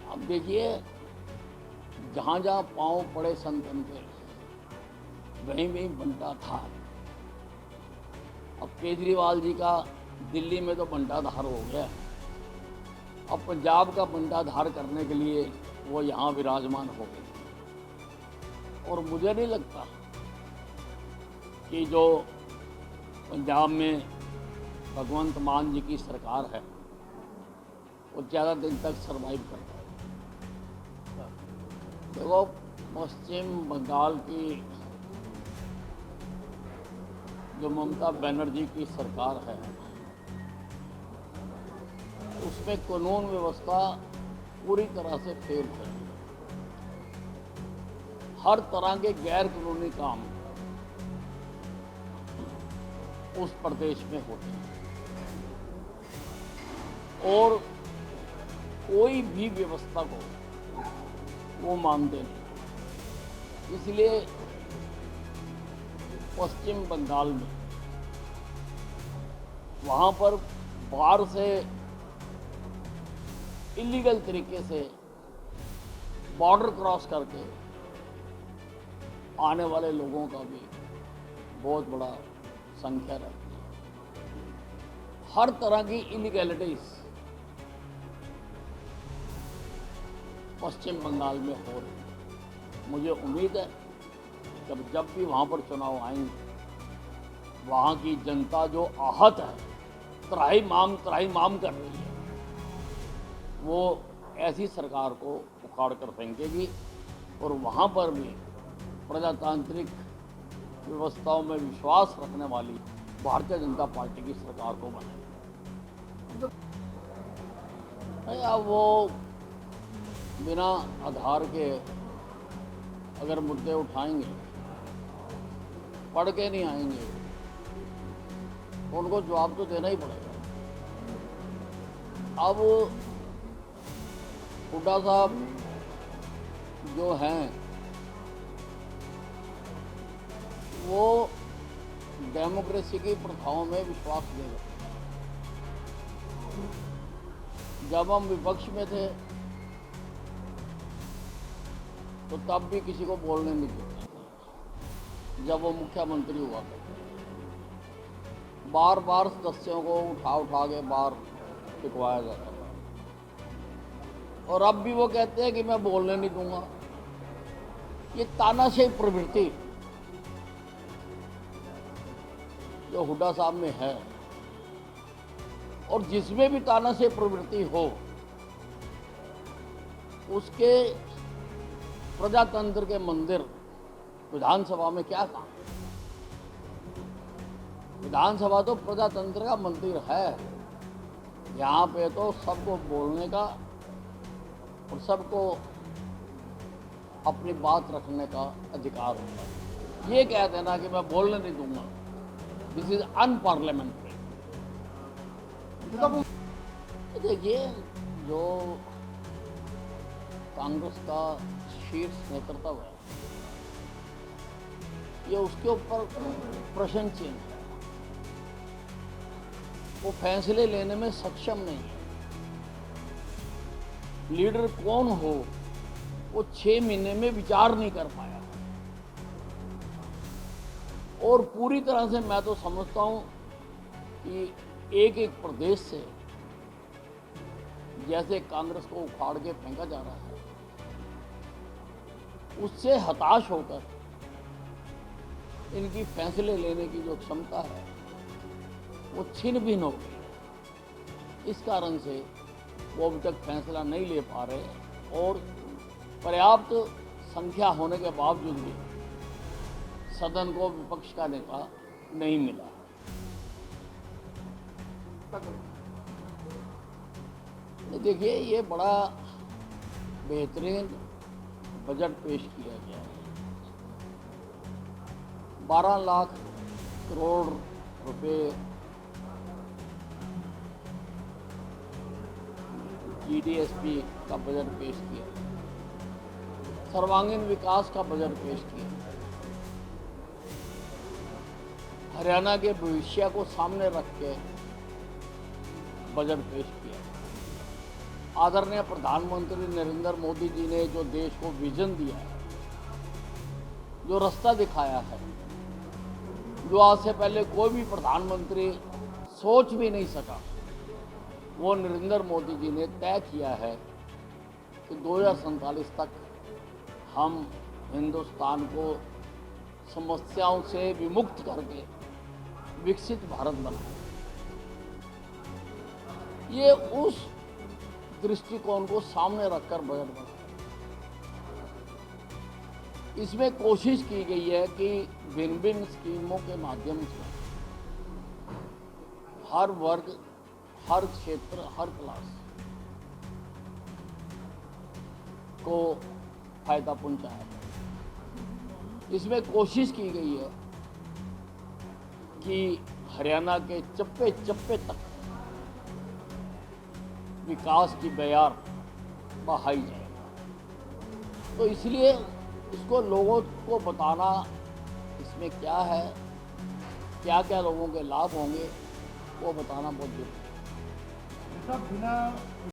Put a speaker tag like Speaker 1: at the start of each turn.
Speaker 1: अब देखिए, जहाँ जहाँ पांव पड़े संतन के वहीं वहीं बंटा था। अब केजरीवाल जी का दिल्ली में तो बंटाधार हो गया, अब पंजाब का बंटाधार करने के लिए वो यहाँ विराजमान हो गए। और मुझे नहीं लगता कि जो पंजाब में भगवंत मान जी की सरकार है वो ज़्यादा दिन तक सरवाइव कर पाए। देखो, पश्चिम बंगाल की जो ममता बनर्जी की सरकार है उसमें कानून व्यवस्था पूरी तरह से फेल है। हर तरह के गैर कानूनी काम उस प्रदेश में होते हैं और कोई भी व्यवस्था को वो मानते नहीं। इसलिए पश्चिम बंगाल में वहाँ पर बाहर से इलीगल तरीके से बॉर्डर क्रॉस करके आने वाले लोगों का भी बहुत बड़ा संख्या रहती है। हर तरह की इलीगैलिटीज पश्चिम बंगाल में हो रही है। मुझे उम्मीद है कि जब भी वहाँ पर चुनाव आएंगे वहाँ की जनता जो आहत है, त्राही माम कर रही है, वो ऐसी सरकार को उखाड़ कर फेंकेगी और वहाँ पर भी प्रजातांत्रिक व्यवस्थाओं में विश्वास रखने वाली भारतीय जनता पार्टी की सरकार को बनाएगी। अब वो बिना आधार के अगर मुद्दे उठाएंगे, पढ़ के नहीं आएंगे, तो उनको जवाब तो देना ही पड़ेगा। अब हुड्डा साहब जो हैं वो डेमोक्रेसी की प्रथाओं में विश्वास नहीं रखते। जब हम विपक्ष में थे तो तब भी किसी को बोलने नहीं देते। जब वो मुख्यमंत्री हुआ करते, बार बार सदस्यों को उठा के बाहर टिकवाया जाता था और अब भी वो कहते हैं कि मैं बोलने नहीं दूंगा। ये तानाशाही प्रवृत्ति जो हुड्डा साहब में है, और जिसमें भी तानाशाही प्रवृत्ति हो उसके प्रजातंत्र के मंदिर विधानसभा में क्या काम? विधानसभा तो प्रजातंत्र का मंदिर है। यहाँ पे तो सबको बोलने का और सबको अपनी बात रखने का अधिकार होता है। ये कह देना कि मैं बोलने नहीं दूंगा, दिस इज अनपार्लियामेंट्री। देखिए, जो कांग्रेस का शीर्ष नेतृत्व है ये उसके ऊपर प्रश्न चिन्ह है। वो फैसले लेने में सक्षम नहीं है। लीडर कौन हो वो 6 महीने में विचार नहीं कर पाया। और पूरी तरह से मैं तो समझता हूं कि एक एक प्रदेश से जैसे कांग्रेस को उखाड़ के फेंका जा रहा है, उससे हताश होकर इनकी फैसले लेने की जो क्षमता है वो छिन भिन्न हो गई। इस कारण से वो अभी तक फैसला नहीं ले पा रहे और पर्याप्त संख्या होने के बावजूद भी सदन को विपक्ष का नेता नहीं मिला। देखिए, ये बड़ा बेहतरीन बजट पेश किया गया है। 12 लाख करोड़ रुपए जीडीएसपी का बजट पेश किया, सर्वांगीण विकास का बजट पेश किया, हरियाणा के भविष्य को सामने रख के बजट पेश किया। आदरणीय प्रधानमंत्री नरेंद्र मोदी जी ने जो देश को विजन दिया है, जो रास्ता दिखाया है, जो आज से पहले कोई भी प्रधानमंत्री सोच भी नहीं सका, वो नरेंद्र मोदी जी ने तय किया है कि 2047 तक हम हिंदुस्तान को समस्याओं से विमुक्त करके विकसित भारत बनाएं। ये उस दृष्टिकोण को सामने रखकर बजट बना। इसमें कोशिश की गई है कि भिन्न भिन्न स्कीमों के माध्यम से हर वर्ग, हर क्षेत्र, हर क्लास को फायदा पहुंचाया जाए। इसमें कोशिश की गई है कि हरियाणा के चप्पे चप्पे तक विकास की बयार बहाई जाए। तो इसलिए इसको लोगों को बताना, इसमें क्या है, क्या क्या लोगों के लाभ होंगे, वो बताना बहुत जरूरी है।
Speaker 2: बिना